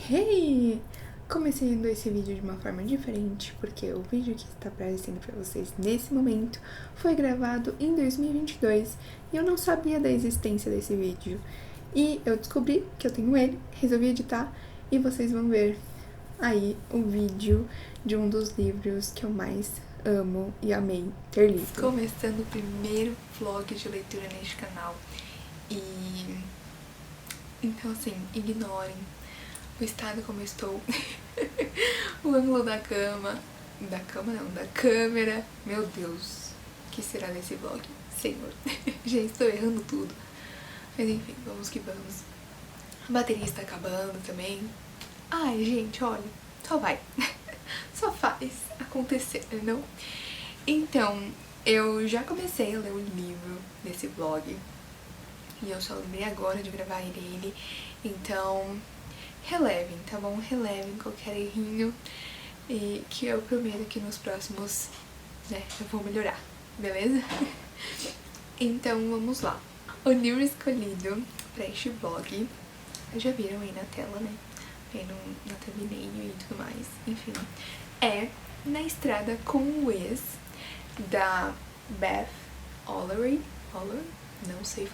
Hey! Comecei esse vídeo de uma forma diferente, porque o vídeo que está aparecendo para vocês nesse momento foi gravado em 2022 e eu não sabia da existência desse vídeo. E eu descobri que eu tenho ele, resolvi editar e vocês vão ver aí o vídeo de um dos livros que eu mais amo e amei ter lido. Começando o primeiro vlog de leitura neste canal e então assim, ignorem o estado como eu estou, o ângulo da câmera, meu Deus, o que será desse vlog? Senhor, já estou errando tudo, mas enfim, vamos que vamos. A bateria está acabando também. Ai gente, olha, só vai, só faz acontecer, não? Então, eu já comecei a ler o livro desse vlog e eu só lembrei agora de gravar ele, então relevem, tá bom? Relevem qualquer errinho e que eu prometo que nos próximos, né, eu vou melhorar, beleza? Então vamos lá. O livro escolhido pra este vlog, já viram aí na tela, né? Aí na thumbnail e tudo mais, enfim, é Na Estrada com o Ex, da Beth Olery, não sei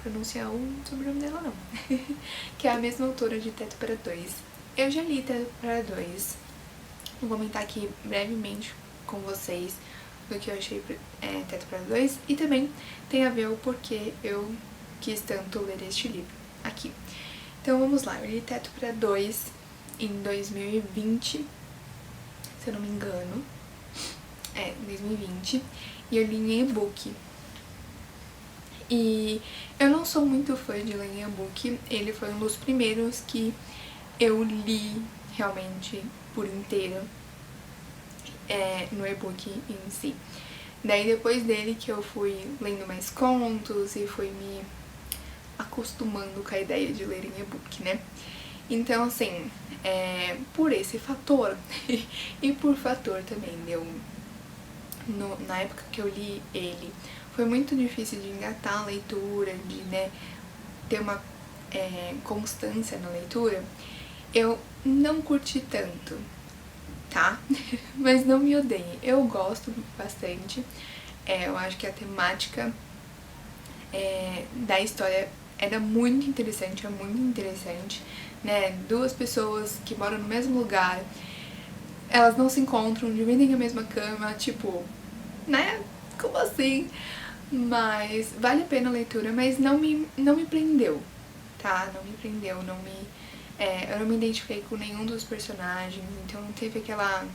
pronunciar o sobrenome dela não, que é a mesma autora de Teto para Dois. Eu já li Teto para Dois, vou comentar aqui brevemente com vocês do que eu achei Teto para Dois e também tem a ver o porquê eu quis tanto ler este livro aqui. Então vamos lá, eu li Teto para Dois em 2020, se eu não me engano, 2020, e eu li em e-book. E eu não sou muito fã de ler em e-book, ele foi um dos primeiros que eu li realmente por inteiro no e-book em si. Daí depois dele que eu fui lendo mais contos e fui me acostumando com a ideia de ler em e-book, né? Então assim, por esse fator e por fator também na época que eu li ele, foi muito difícil de engatar a leitura, de ter uma constância na leitura, eu não curti tanto, tá? Mas não me odeiem, eu gosto bastante, eu acho que a temática da história era muito interessante, né? Duas pessoas que moram no mesmo lugar, elas não se encontram, dividem a mesma cama, tipo, né? Como assim? Mas vale a pena a leitura, mas não me prendeu, tá? Não me prendeu, eu não me identifiquei com nenhum dos personagens, então não teve aquela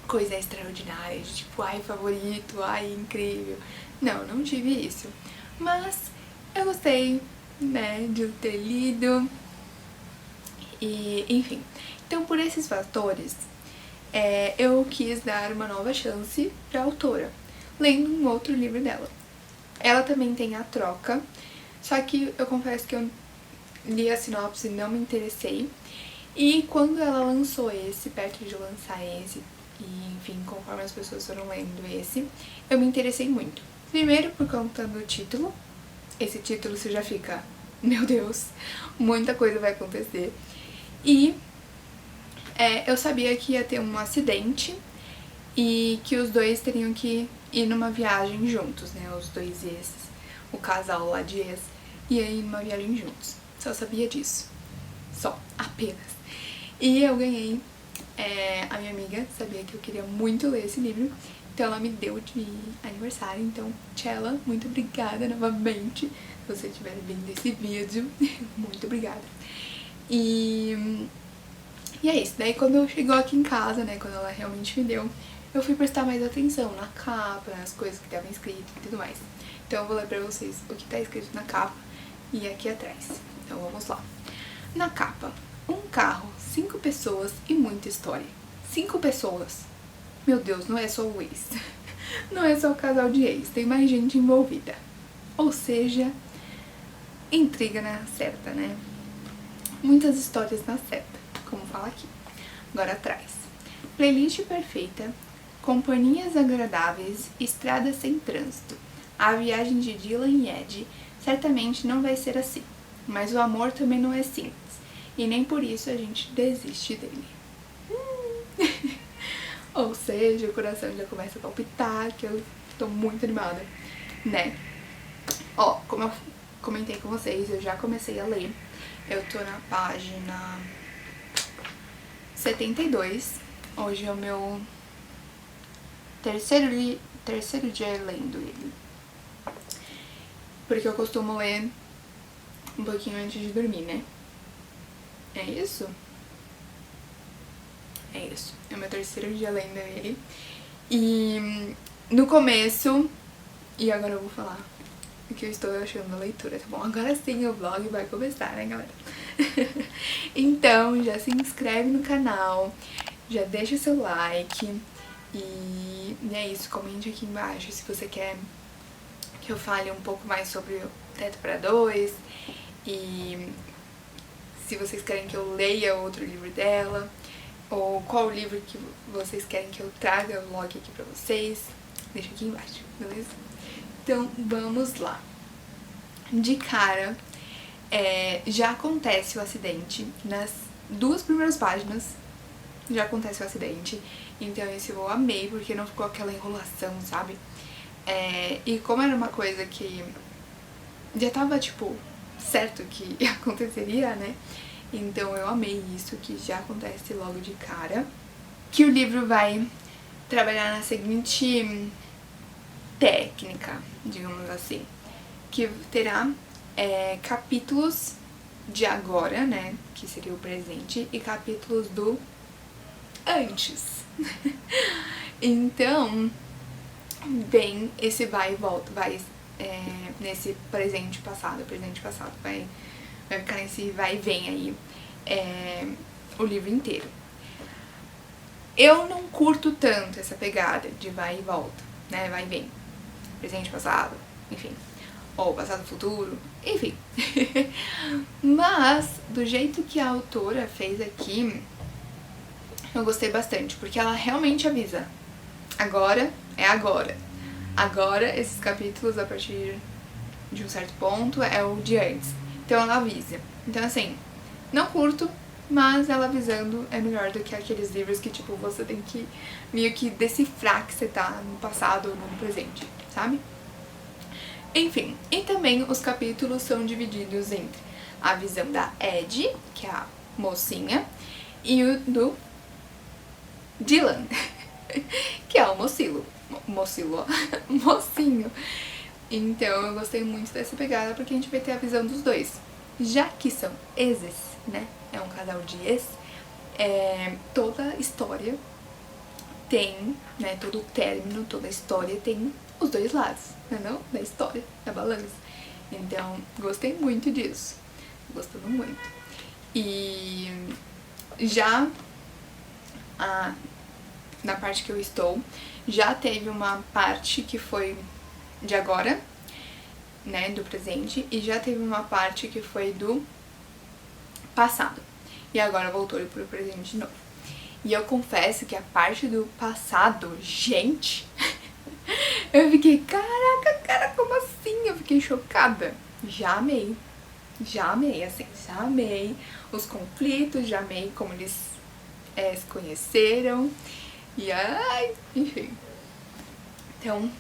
coisa extraordinária de tipo, ai, favorito, ai, incrível. Não tive isso. Mas eu gostei, né, de ter lido e, enfim. Então, por esses fatores, eu quis dar uma nova chance pra autora, lendo um outro livro dela. Ela também tem A Troca, só que eu confesso que eu li a sinopse e não me interessei. E quando ela lançou esse, perto de lançar esse, e enfim, conforme as pessoas foram lendo esse, eu me interessei muito. Primeiro por conta do título, esse título você já fica, meu Deus, muita coisa vai acontecer. E eu sabia que ia ter um acidente e que os dois teriam que ir numa viagem juntos, né, os dois ex, o casal lá de ex, ia ir numa viagem juntos. Só sabia disso. Só, apenas. E eu ganhei, a minha amiga sabia que eu queria muito ler esse livro, então ela me deu de aniversário, então, Tchela, muito obrigada novamente, se você estiver vendo esse vídeo, muito obrigada. E é isso, daí quando chegou aqui em casa, né, quando ela realmente me deu, eu fui prestar mais atenção na capa, nas coisas que estavam escritas e tudo mais. Então eu vou ler pra vocês o que tá escrito na capa e aqui atrás. Então vamos lá. Na capa, um carro, 5 pessoas e muita história. 5 pessoas. Meu Deus, não é só o ex. Não é só o casal de ex, tem mais gente envolvida. Ou seja, intriga na certa, né? Muitas histórias na certa, como fala aqui. Agora atrás. Playlist perfeita, companhias agradáveis, estrada sem trânsito. A viagem de Dylan e Ed certamente não vai ser assim, mas o amor também não é simples. e nem por isso a gente desiste dele. Ou seja, o coração já começa a palpitar, que eu tô muito animada, né? Ó, como eu comentei com vocês, eu já comecei a ler. Eu tô na página 72. Hoje é o meu terceiro dia lendo ele. Porque eu costumo ler um pouquinho antes de dormir, né? É isso? É isso. É o meu terceiro dia lendo ele. E no começo... E agora eu vou falar o que eu estou achando da leitura, tá bom? Agora sim o vlog vai começar, né, galera? Então, já se inscreve no canal, já deixa o seu like e é isso, comente aqui embaixo se você quer que eu fale um pouco mais sobre o Teto para Dois e se vocês querem que eu leia outro livro dela ou qual livro que vocês querem que eu traga o vlog aqui pra vocês, deixa aqui embaixo, beleza? Então, vamos lá. De cara, já acontece o acidente. Nas 2 primeiras páginas já acontece o acidente. Então isso eu amei, porque não ficou aquela enrolação, sabe? E como era uma coisa que já tava, tipo, certo que aconteceria, né? Então eu amei isso, que já acontece logo de cara. Que o livro vai trabalhar na seguinte técnica, digamos assim, que terá capítulos de agora, né, que seria o presente, e capítulos do antes. Então, vem esse vai e volta, nesse presente passado, vai ficar nesse vai e vem aí o livro inteiro. Eu não curto tanto essa pegada de vai e volta, né, vai e vem, presente, passado, enfim, ou passado, futuro, enfim. Mas, do jeito que a autora fez aqui, eu gostei bastante, porque ela realmente avisa. Agora é agora. Agora, esses capítulos, a partir de um certo ponto, é o de antes. Então ela avisa. Então, assim, não curto, mas ela avisando é melhor do que aqueles livros que, tipo, você tem que meio que decifrar que você tá no passado ou no presente, sabe? Enfim, e também os capítulos são divididos entre a visão da Ed, que é a mocinha, e o do Dylan, que é o mocinho. Então eu gostei muito dessa pegada porque a gente vai ter a visão dos dois. Já que são exes, né, é um casal de ex, toda história tem, né, todo término, toda história tem os dois lados, né, não? Da história, da balança. Então, gostei muito disso. Gostando muito. E já na parte que eu estou, já teve uma parte que foi de agora, né, do presente, e já teve uma parte que foi do passado. E agora voltou pro presente de novo. E eu confesso que a parte do passado, gente, eu fiquei, caraca, cara, como assim? Eu fiquei chocada. Já amei, assim, já amei os conflitos, já amei como eles se conheceram. E ai, enfim. Então,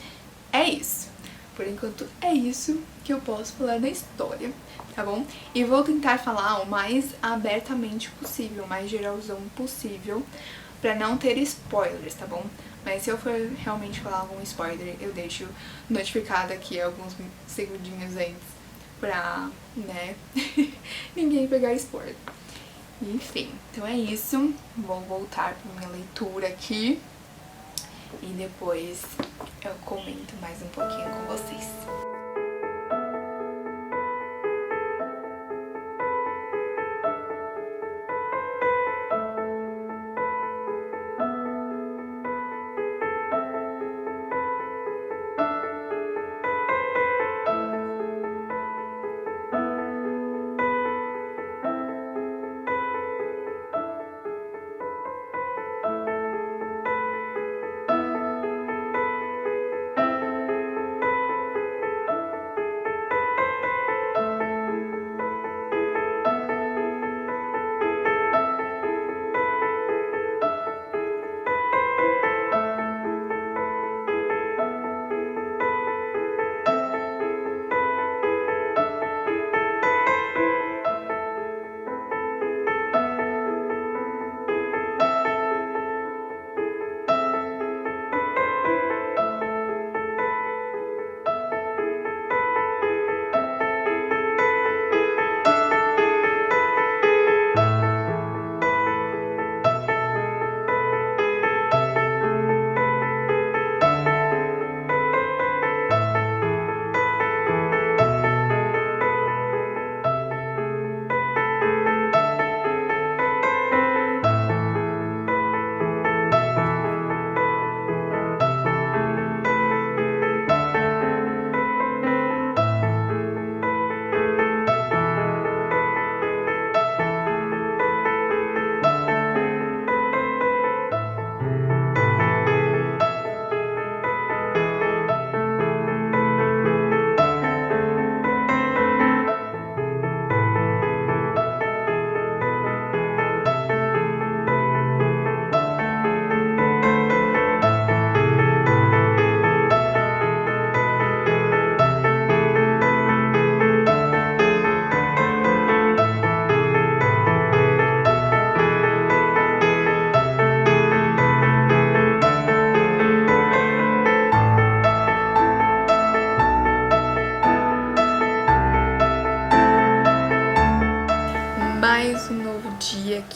é isso. Por enquanto, é isso que eu posso falar da história, tá bom? E vou tentar falar o mais abertamente possível, o mais geralzão possível, pra não ter spoilers, tá bom? Mas se eu for realmente falar algum spoiler, eu deixo notificado aqui alguns segundinhos antes pra, né, ninguém pegar spoiler. Enfim, então é isso. Vou voltar pra minha leitura aqui e depois eu comento mais um pouquinho com vocês.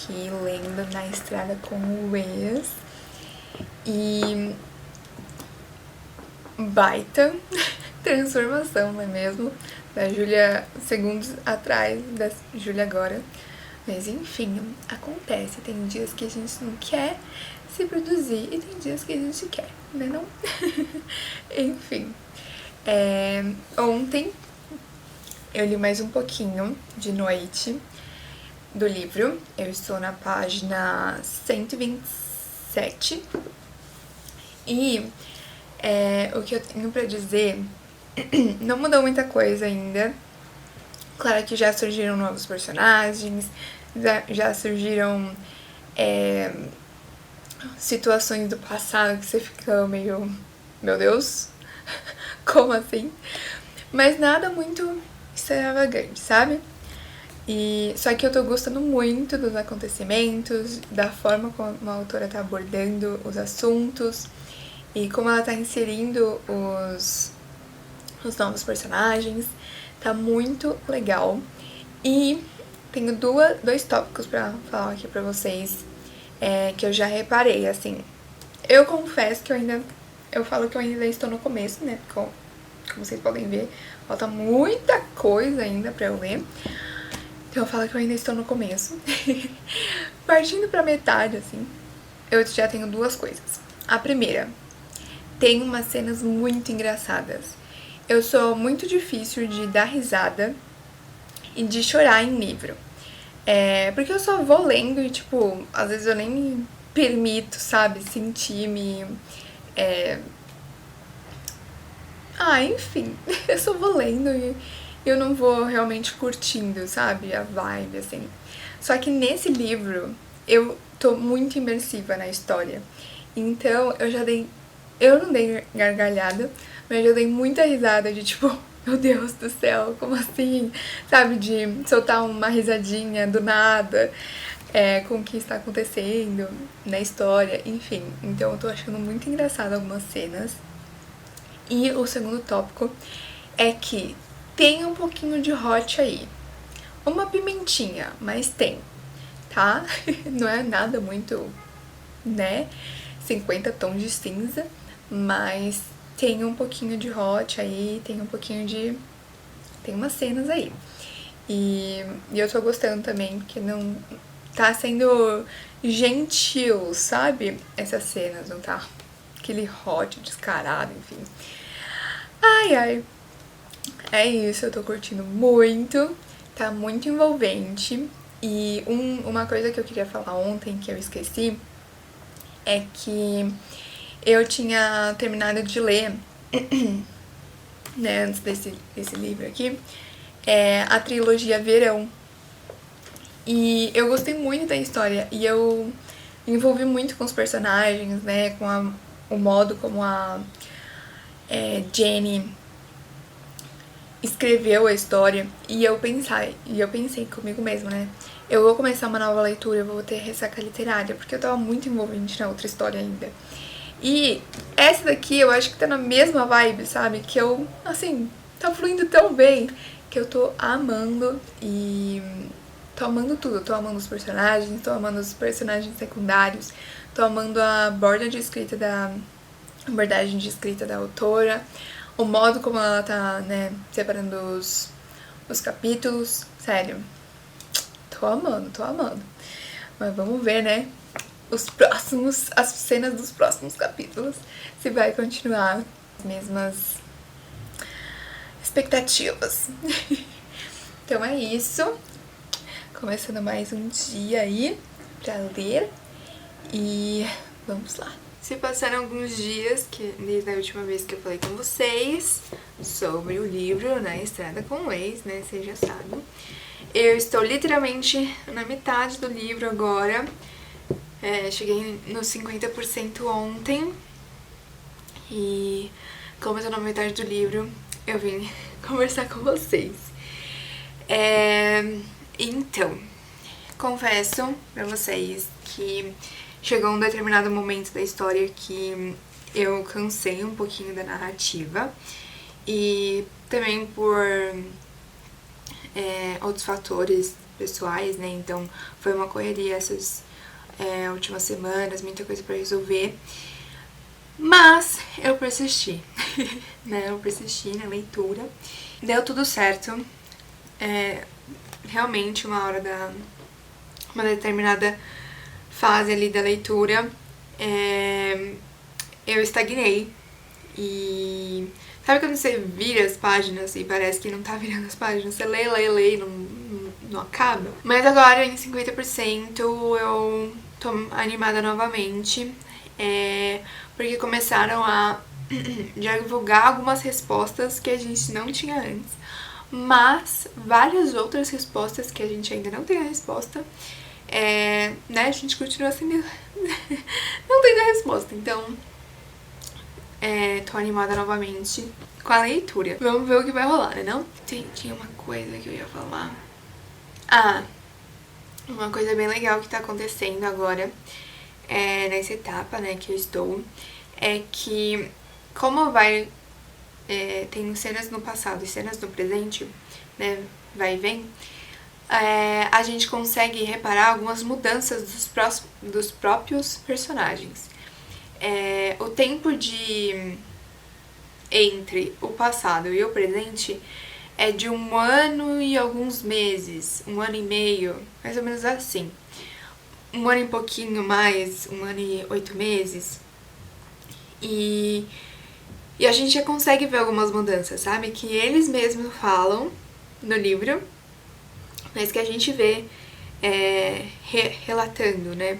aqui lendo Na Estrada com o Ex. E baita transformação, não é mesmo? Da Júlia segundos atrás, da Júlia agora. Mas enfim, acontece. Tem dias que a gente não quer se produzir e tem dias que a gente quer, né não? Enfim. Ontem eu li mais um pouquinho de noite do livro. Eu estou na página 127. E o que eu tenho pra dizer não mudou muita coisa ainda. Claro que já surgiram novos personagens, já surgiram situações do passado que você fica meio... Meu Deus, como assim? Mas nada muito extravagante, sabe? Só que eu tô gostando muito dos acontecimentos, da forma como a autora tá abordando os assuntos e como ela tá inserindo os novos personagens. Tá muito legal. E tenho dois tópicos pra falar aqui pra vocês que eu já reparei, assim. Eu confesso que eu falo que eu ainda estou no começo, né? Como vocês podem ver, falta muita coisa ainda pra eu ler. Então eu falo que eu ainda estou no começo. Partindo pra metade, assim, eu já tenho duas coisas. A primeira, tem umas cenas muito engraçadas. Eu sou muito difícil de dar risada e de chorar em livro. Porque eu só vou lendo e, tipo, às vezes eu nem me permito, sabe, sentir-me... enfim, eu só vou lendo e eu não vou realmente curtindo, sabe, a vibe, assim. Só que nesse livro eu tô muito imersiva na história. Então eu não dei gargalhada, mas eu dei muita risada de tipo, meu Deus do céu, como assim? Sabe, de soltar uma risadinha do nada com o que está acontecendo na história, enfim. Então eu tô achando muito engraçado algumas cenas. E o segundo tópico é que tem um pouquinho de hot aí. Uma pimentinha, mas tem, tá? Não é nada muito, né, 50 tons de cinza, mas tem um pouquinho de hot aí, tem umas cenas aí. E eu tô gostando também, porque não tá sendo gentil, sabe? Essas cenas, não tá aquele hot descarado, enfim. Ai, é isso, eu tô curtindo muito, tá muito envolvente. E uma coisa que eu queria falar ontem, que eu esqueci, é que eu tinha terminado de ler, né, antes desse livro aqui, a trilogia Verão. E eu gostei muito da história, e eu me envolvi muito com os personagens, né, com o modo como a Jenny escreveu a história, e eu pensei comigo mesma, né, eu vou começar uma nova leitura, eu vou ter ressaca literária, porque eu tava muito envolvente na outra história ainda. E essa daqui eu acho que tá na mesma vibe, sabe, que eu, assim, tá fluindo tão bem, que eu tô amando, e tô amando tudo, tô amando os personagens, tô amando os personagens secundários, tô amando a abordagem de escrita da autora, o modo como ela tá, né, separando os capítulos, sério, tô amando. Mas vamos ver, né, as cenas dos próximos capítulos, se vai continuar as mesmas expectativas. Então é isso, começando mais um dia aí pra ler e vamos lá. Se passaram alguns dias desde a última vez que eu falei com vocês sobre o livro Na Estrada com o Ex, né, vocês já sabem. Eu estou literalmente na metade do livro agora, cheguei nos 50% ontem e como eu tô na metade do livro, eu vim conversar com vocês. Então, confesso pra vocês que chegou um determinado momento da história que eu cansei um pouquinho da narrativa e também por outros fatores pessoais, né? Então foi uma correria essas últimas semanas, muita coisa pra resolver. Mas eu persisti, né? Eu persisti na leitura. Deu tudo certo. Realmente uma determinada fase ali da leitura, eu estagnei. E sabe quando você vira as páginas e parece que não tá virando as páginas? Você lê e não acaba? Mas agora em 50% eu tô animada novamente, porque começaram a divulgar algumas respostas que a gente não tinha antes, mas várias outras respostas que a gente ainda não tem a resposta, né, a gente continua sem não tendo a resposta. Então tô animada novamente com a leitura. Vamos ver o que vai rolar, né não? Tinha uma coisa que eu ia falar. Uma coisa bem legal que tá acontecendo agora, nessa etapa, né, que eu estou, é que como tem cenas no passado e cenas no presente, né, vai e vem, a gente consegue reparar algumas mudanças dos próprios personagens. O tempo entre o passado e o presente é de 1 ano e alguns meses, 1 ano e meio, mais ou menos assim. 1 ano e pouquinho mais, 1 ano e 8 meses. E a gente já consegue ver algumas mudanças, sabe? Que eles mesmos falam no livro, mas que a gente vê relatando, né?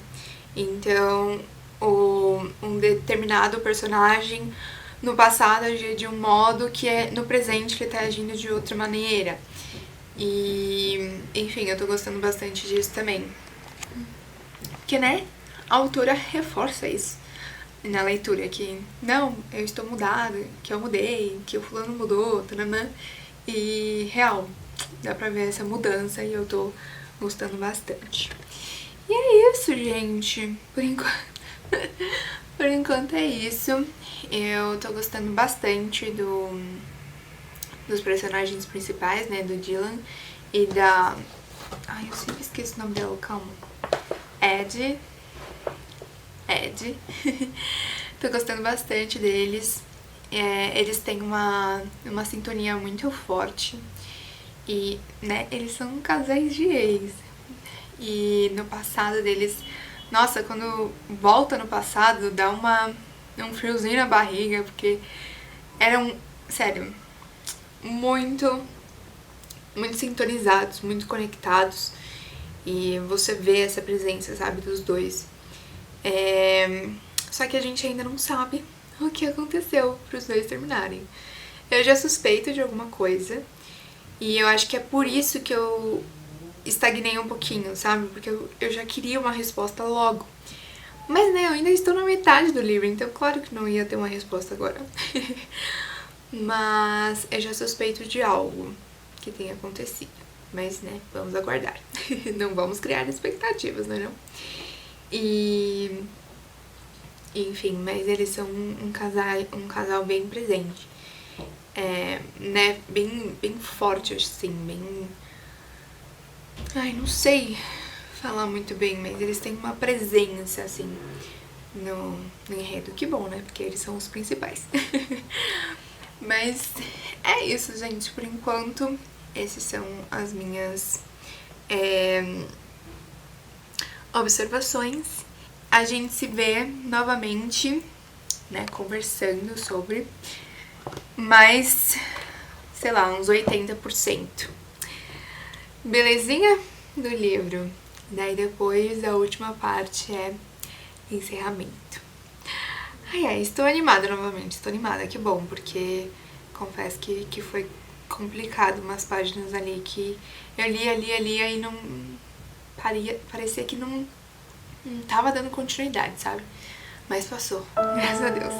Então, um determinado personagem no passado agia de um modo que no presente ele tá agindo de outra maneira. E, enfim, eu tô gostando bastante disso também. Porque, né, a autora reforça isso na leitura, que não, eu estou mudada, que eu mudei, que o fulano mudou, tananã. E, real, dá pra ver essa mudança e eu tô gostando bastante. E é isso, gente. Por enquanto é isso. Eu tô gostando bastante dos personagens principais, né, do Dylan e da... Ai, eu sempre esqueço o nome dela, calma. Ed. Tô gostando bastante deles. Eles têm uma sintonia muito forte. E, né, eles são casais de ex. E no passado deles... Nossa, quando volta no passado, dá um friozinho na barriga, porque eram, sério, muito sintonizados, muito conectados. E você vê essa presença, sabe, dos dois. Só que a gente ainda não sabe o que aconteceu pros dois terminarem. Eu já suspeito de alguma coisa, e eu acho que é por isso que eu estagnei um pouquinho, sabe? Porque eu já queria uma resposta logo. Mas, né, eu ainda estou na metade do livro, então claro que não ia ter uma resposta agora. Mas eu já suspeito de algo que tenha acontecido. Mas, né, vamos aguardar. Não vamos criar expectativas, né, não? E... Enfim, mas eles são um casal bem presente. Né, bem forte, assim, bem... Ai, não sei falar muito bem, mas eles têm uma presença, assim, no enredo. Que bom, né? Porque eles são os principais. Mas é isso, gente. Por enquanto, essas são as minhas observações. A gente se vê novamente, né, conversando sobre mais, sei lá, uns 80%. Belezinha? Do livro. Daí depois a última parte é encerramento. Ai, estou animada novamente, estou animada, que bom, porque confesso que foi complicado umas páginas ali que eu lia e não... parecia que não tava dando continuidade, sabe? Mas passou, graças a Deus.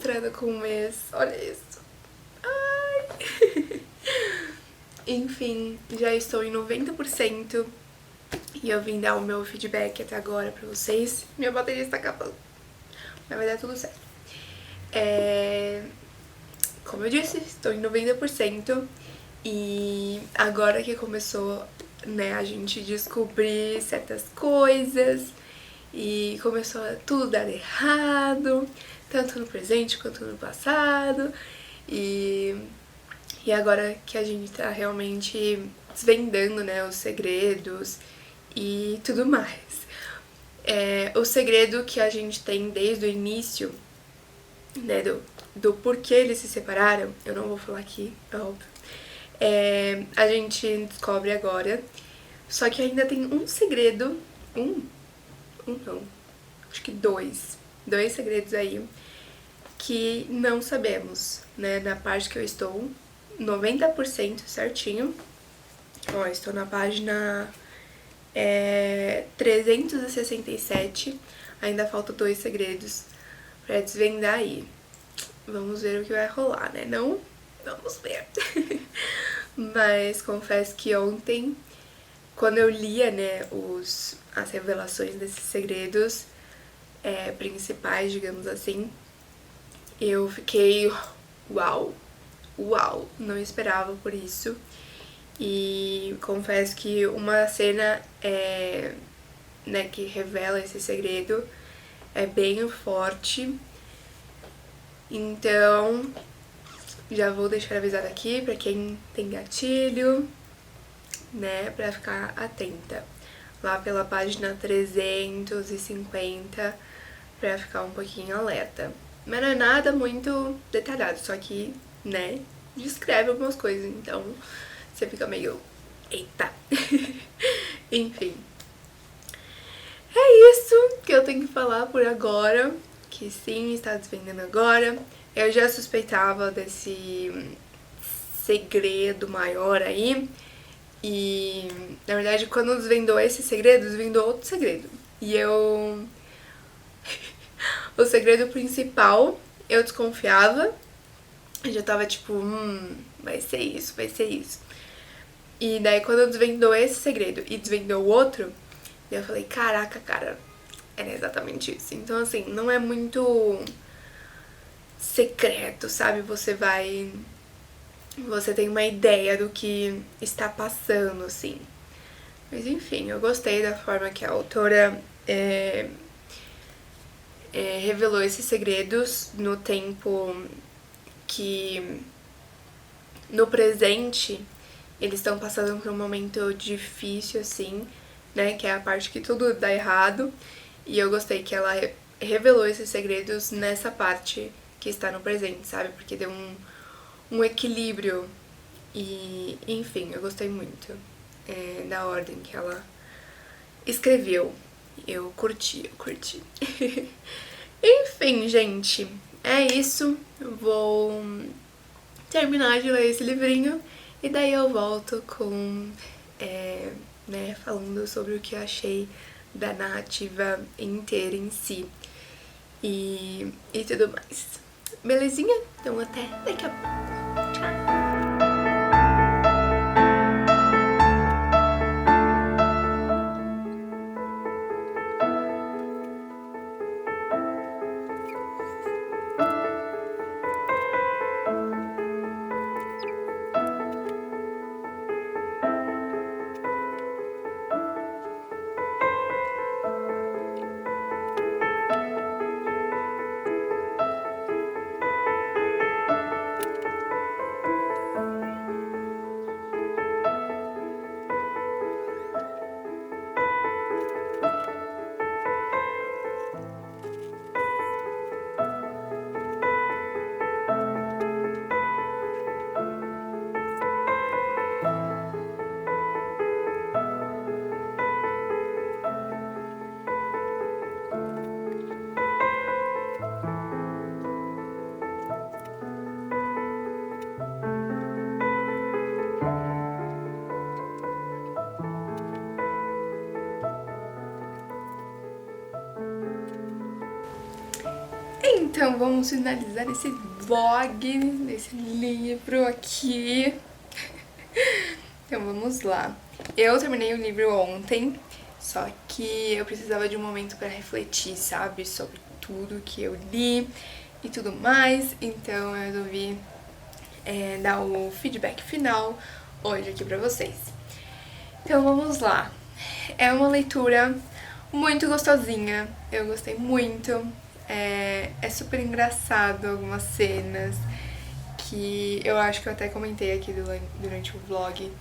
registrada com um mês. Olha isso. Ai. Enfim, já estou em 90% e eu vim dar o meu feedback até agora pra vocês. Minha bateria está acabando, mas vai dar tudo certo. Como eu disse, estou em 90% e agora que começou, né, a gente descobrir certas coisas e começou a tudo dar errado, tanto no presente quanto no passado, e agora que a gente tá realmente desvendando, né, os segredos e tudo mais. O segredo que a gente tem desde o início, né, do porquê eles se separaram, eu não vou falar aqui, é óbvio. A gente descobre agora, só que ainda tem um segredo, não, acho que dois segredos aí que não sabemos, né, na parte que eu estou 90% certinho. Ó, estou na página 367, ainda faltam 2 segredos pra desvendar aí. Vamos ver o que vai rolar, né? Não? Vamos ver. Mas confesso que ontem, quando eu lia, né, as revelações desses segredos principais, digamos assim, eu fiquei uau, não esperava por isso. E confesso que uma cena né, que revela esse segredo é bem forte. Então, já vou deixar avisado aqui pra quem tem gatilho, né, pra ficar atenta. Lá pela página 350, pra ficar um pouquinho alerta. Mas não é nada muito detalhado, só que, né, descreve algumas coisas, então você fica meio... eita! Enfim. É isso que eu tenho que falar por agora, que sim, está desvendando agora. Eu já suspeitava desse segredo maior aí, e na verdade quando desvendou esse segredo, desvendou outro segredo. E eu... o segredo principal, eu desconfiava, eu já tava tipo, vai ser isso, vai ser isso. E daí quando desvendou esse segredo e desvendou o outro, eu falei, caraca, cara, era exatamente isso. Então assim, não é muito secreto, sabe? Você tem uma ideia do que está passando, assim. Mas enfim, eu gostei da forma que a autora revelou esses segredos no tempo que, no presente, eles estão passando por um momento difícil, assim, né? Que é a parte que tudo dá errado. E eu gostei que ela revelou esses segredos nessa parte que está no presente, sabe? Porque deu um equilíbrio. E, enfim, eu gostei muito da ordem que ela escreveu. Eu curti. Enfim, gente, é isso. Vou terminar de ler esse livrinho e daí eu volto com, né, falando sobre o que eu achei da narrativa inteira em si e tudo mais. Belezinha? Então até daqui a pouco. Tchau! Então, vamos finalizar esse vlog, esse livro aqui. Então, vamos lá. Eu terminei o livro ontem, só que eu precisava de um momento pra refletir, sabe? Sobre tudo que eu li e tudo mais. Então, eu resolvi dar o feedback final hoje aqui pra vocês. Então, vamos lá. É uma leitura muito gostosinha, eu gostei muito. É super engraçado algumas cenas que eu acho que eu até comentei aqui durante o vlog,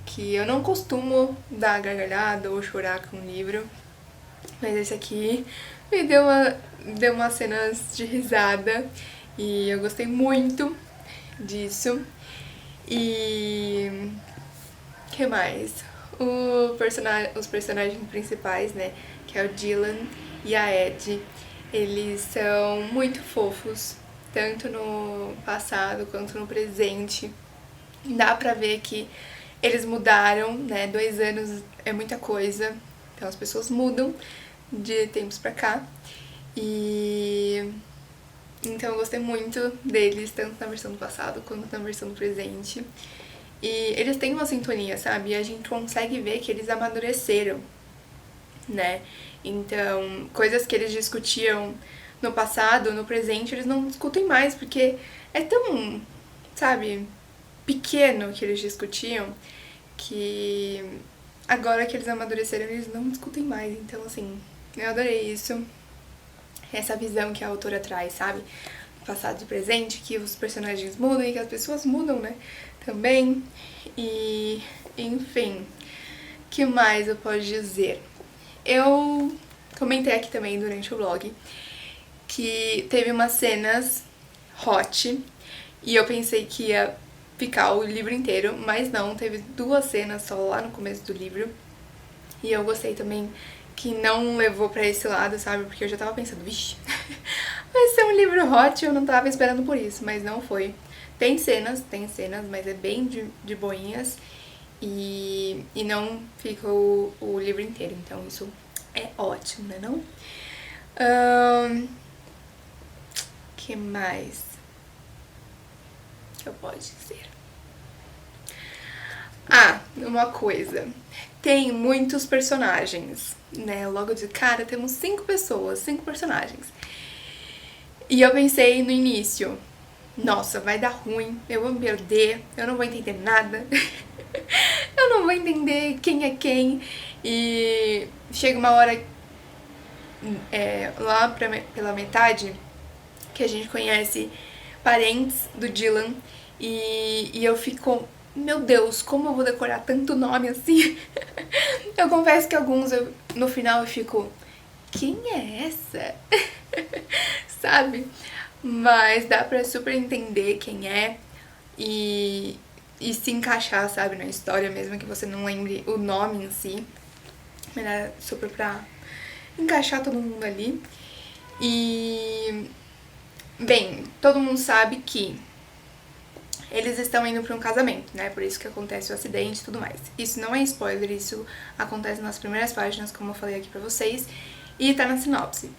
que eu não costumo dar gargalhada ou chorar com o livro, mas esse aqui me deu umas cenas de risada e eu gostei muito disso. E que mais? Os personagens principais, né, que é o Dylan e a Ed, eles são muito fofos, tanto no passado quanto no presente. Dá pra ver que eles mudaram, né, 2 anos é muita coisa, então as pessoas mudam de tempos pra cá. E então eu gostei muito deles, tanto na versão do passado quanto na versão do presente. E eles têm uma sintonia, sabe? E a gente consegue ver que eles amadureceram, né? Então, coisas que eles discutiam no passado, no presente, eles não discutem mais, porque é tão, sabe, pequeno que eles discutiam, que agora que eles amadureceram, eles não discutem mais. Então, assim, eu adorei isso. Essa visão que a autora traz, sabe? Passado e presente, que os personagens mudam e que as pessoas mudam, né? Também. E, enfim, que mais eu posso dizer? Eu comentei aqui também durante o vlog que teve umas cenas hot e eu pensei que ia ficar o livro inteiro, mas não, teve 2 cenas só lá no começo do livro. E eu gostei também que não levou pra esse lado, sabe? Porque eu já tava pensando, vixi, vai ser um livro hot, eu não tava esperando por isso, mas não foi. Tem cenas, mas é bem de boinhas e não fica o livro inteiro, então isso é ótimo, né não? Que mais que eu posso dizer? Ah, uma coisa. Tem muitos personagens, né? Logo de cara temos 5 pessoas, 5 personagens. E eu pensei no início, nossa, vai dar ruim, eu vou me perder, eu não vou entender nada. Eu não vou entender quem é quem. E chega uma hora lá pela metade que a gente conhece parentes do Dylan e eu fico, meu Deus, como eu vou decorar tanto nome assim? Eu confesso que alguns no final eu fico, quem é essa? Sabe? Mas dá pra super entender quem é e se encaixar, sabe, na história, mesmo que você não lembre o nome em si. Mas é super pra encaixar todo mundo ali. E, bem, todo mundo sabe que eles estão indo pra um casamento, né? Por isso que acontece o acidente e tudo mais. Isso não é spoiler, isso acontece nas primeiras páginas, como eu falei aqui pra vocês, e tá na sinopse.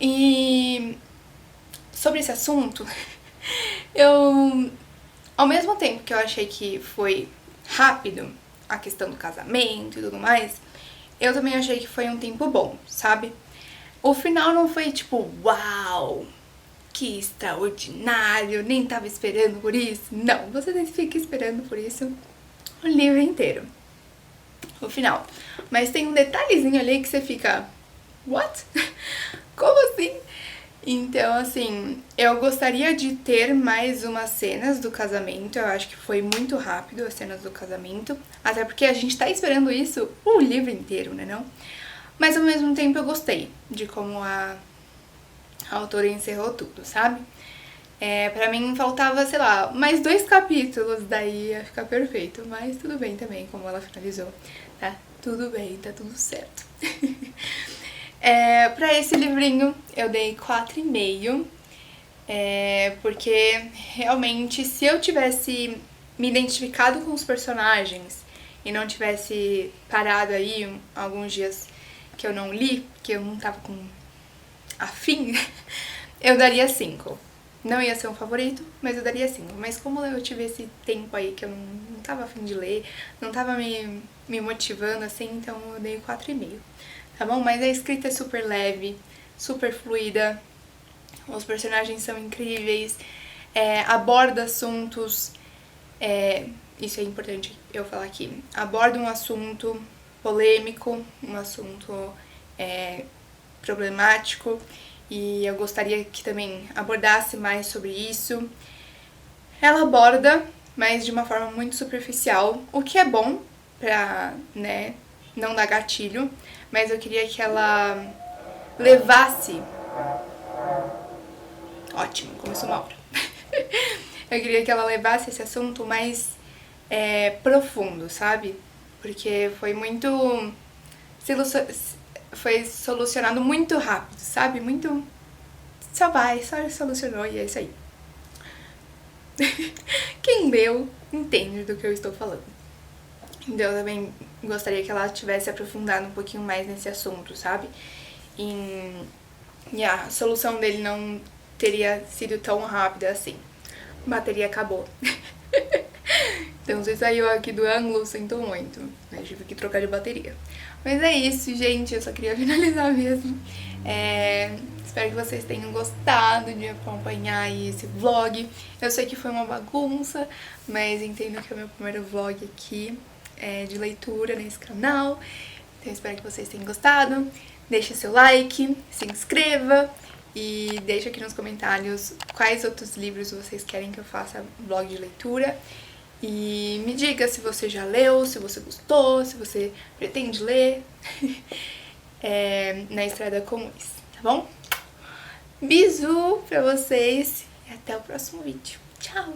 E sobre esse assunto, eu, ao mesmo tempo que eu achei que foi rápido a questão do casamento e tudo mais, eu também achei que foi um tempo bom, sabe? O final não foi tipo, uau, que extraordinário, nem tava esperando por isso. Não, você nem fica esperando por isso o livro inteiro, o final. Mas tem um detalhezinho ali que você fica, what? Como assim? Então, assim, eu gostaria de ter mais umas cenas do casamento. Eu acho que foi muito rápido as cenas do casamento. Até porque a gente tá esperando isso o livro inteiro, né não? Mas ao mesmo tempo eu gostei de como a autora encerrou tudo, sabe? Pra mim faltava, sei lá, mais 2 capítulos, daí ia ficar perfeito. Mas tudo bem também, como ela finalizou. Tá tudo bem, tá tudo certo. Pra esse livrinho eu dei 4,5, porque realmente se eu tivesse me identificado com os personagens e não tivesse parado aí alguns dias que eu não li, porque eu não tava com afim, eu daria 5. Não ia ser um favorito, mas eu daria 5. Mas como eu tive esse tempo aí que eu não tava afim de ler, não tava me motivando assim, então eu dei 4,5. Tá bom? Mas a escrita é super leve, super fluida, os personagens são incríveis, aborda assuntos, isso é importante eu falar aqui, aborda um assunto polêmico, um assunto problemático, e eu gostaria que também abordasse mais sobre isso. Ela aborda, mas de uma forma muito superficial, o que é bom pra, né, não dar gatilho, mas eu queria que ela levasse... Ótimo, começou uma hora. Eu queria que ela levasse esse assunto mais profundo, sabe? Porque foi muito... Foi solucionado muito rápido, sabe? Muito... Só solucionou e é isso aí. Quem leu entende do que eu estou falando. Então eu também gostaria que ela tivesse aprofundado um pouquinho mais nesse assunto, sabe? E a solução dele não teria sido tão rápida assim. A bateria acabou. Então se saiu aqui do ângulo, sinto muito. Eu tive que trocar de bateria. Mas é isso, gente. Eu só queria finalizar mesmo. Espero que vocês tenham gostado de acompanhar esse vlog. Eu sei que foi uma bagunça, mas entendo que é o meu primeiro vlog aqui de leitura nesse canal. Então espero que vocês tenham gostado. Deixe seu like, se inscreva e deixe aqui nos comentários quais outros livros vocês querem que eu faça vlog de leitura. E me diga se você já leu, se você gostou, se você pretende ler na Estrada com Luiz, tá bom? Bisu pra vocês e até o próximo vídeo. Tchau!